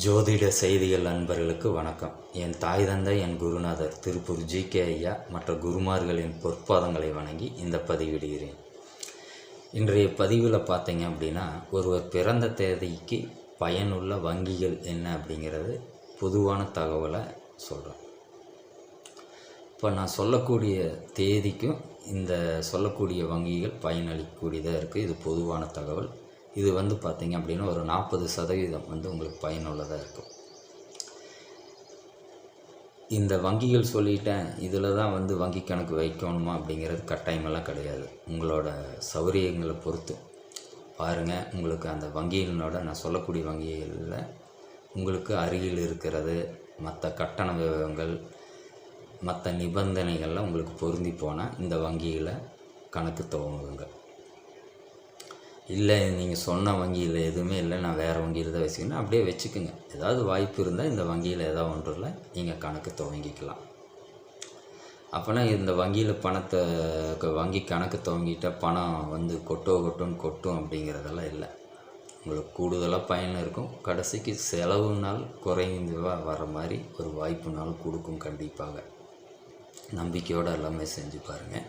ஜோதிட செய்திகள் நண்பர்களுக்கு வணக்கம். என் தாய் தந்தை, என் குருநாதர் திருப்பூர் ஜி.கே. ஐயா மற்ற குருமார்களின் பொற்பாதங்களை வணங்கி இந்த பதிவிடுகிறேன். இன்றைய பதிவில் பார்த்தீங்க அப்படின்னா, ஒருவர் பிறந்த தேதிக்கு பயனுள்ள வங்கிகள் என்ன அப்படிங்கிறது பொதுவான தகவலை சொல்கிறேன். இப்போ நான் சொல்லக்கூடிய தேதிக்கும் இந்த சொல்லக்கூடிய வங்கிகள் பயனளிக்கக்கூடியதாக இருக்குது. இது பொதுவான தகவல். இது பார்த்திங்க அப்படின்னா ஒரு 40% உங்களுக்கு பயனுள்ளதாக இருக்கும். இந்த வங்கிகள் சொல்லிட்டேன், இதில் தான் வங்கி கணக்கு வைக்கணுமா அப்படிங்கிறது கட்டாயமெல்லாம் கிடையாது. உங்களோட சௌகரியங்களை பொறுத்து பாருங்கள். உங்களுக்கு அந்த வங்கிகளோட நான் சொல்லக்கூடிய வங்கிகளில் உங்களுக்கு அருகில் இருக்கிறது, மற்ற கட்டண விவரங்கள், மற்ற நிபந்தனைகள்லாம் உங்களுக்கு பொருந்தி போனால் இந்த வங்கியில் கணக்கு துவங்குங்க. இல்லை நீங்கள் சொன்ன வங்கியில் எதுவுமே இல்லை, நான் வேறு வங்கியில் தான் வச்சுக்கணும், அப்படியே வச்சுக்கோங்க. ஏதாவது வாய்ப்பு இருந்தால் இந்த வங்கியில் ஏதாவது ஒன்றில் நீங்கள் கணக்கு துவங்கிக்கலாம். அப்போனா இந்த வங்கியில் பணத்தை வங்கி கணக்கு துவங்கிட்டால் பணம் கொட்டும் அப்படிங்கிறதெல்லாம் இல்லை. உங்களுக்கு கூடுதலாக பயன் இருக்கும். கடைசிக்கு செலவுனால் குறைந்து வர மாதிரி ஒரு வாய்ப்புனாலும் கொடுக்கும். கண்டிப்பாக நம்பிக்கையோடு எல்லாமே செஞ்சு பாருங்கள்.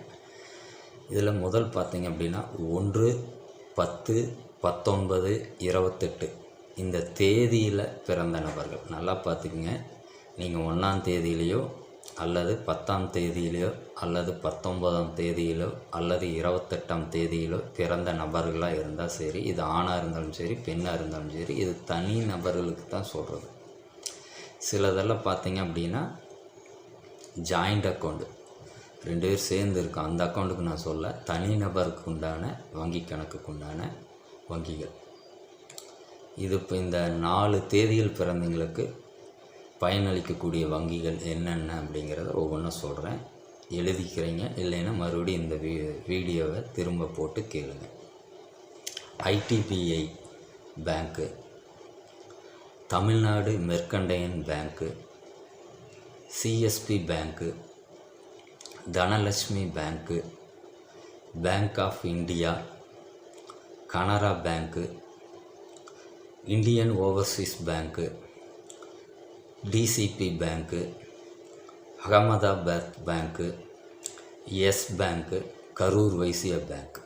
இதில் முதல் பார்த்தீங்க அப்படின்னா 1, 10, 19, 28 இந்த தேதியில் பிறந்த நபர்கள் நல்லா பார்த்துக்குங்க. நீங்கள் 1ஆம் தேதியிலையோ அல்லது 10ஆம் தேதியிலையோ அல்லது 19ஆம் தேதியிலோ அல்லது 28ஆம் தேதியிலோ பிறந்த நபர்களாக இருந்தால் சரி, இது ஆணாக இருந்தாலும் சரி, பெண்ணாக இருந்தாலும் சரி, இது தனி நபர்களுக்கு தான் சொல்கிறது. சிலதெல்லாம் பார்த்தீங்க அப்படின்னா ஜாயிண்ட் அக்கௌண்ட்டு 2 பேர் சேர்ந்து இருக்கும், அந்த அக்கௌண்ட்டுக்கு நான் சொல்ல, தனிநபருக்கு உண்டான வங்கி கணக்குக்கு உண்டான வங்கிகள். இது இப்போ இந்த 4 தேதியில் பிறந்தவங்களுக்கு பயனளிக்கக்கூடிய வங்கிகள் என்னென்ன அப்படிங்கிறத ஒவ்வொன்றும் சொல்கிறேன். எழுதிக்கிறீங்க, இல்லைன்னா மறுபடியும் இந்த வீடியோவை திரும்ப போட்டு கேளுங்க. IDBI bank, Tamil Nadu mercantile bank, CSB bank, Dhanalakshmi bank, bank of India, Canara bank, Indian overseas bank, DCB bank, Ahmedabad bank, Yes bank, Karur Vysya bank.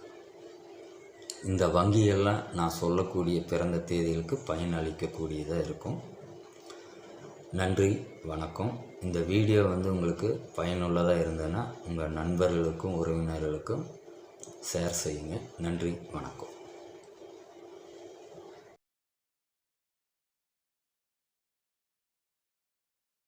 இந்த வங்கியெல்லாம் நான் சொல்லக்கூடிய பிறந்த தேதிகளுக்கு பயனளிக்கக்கூடியதாக இருக்கும். நன்றி, வணக்கம். இந்த வீடியோ உங்களுக்கு பயனுள்ளதாக இருந்ததுன்னா உங்கள் நண்பர்களுக்கும் உறவினர்களுக்கும் ஷேர் செய்யுங்க. நன்றி, வணக்கம்.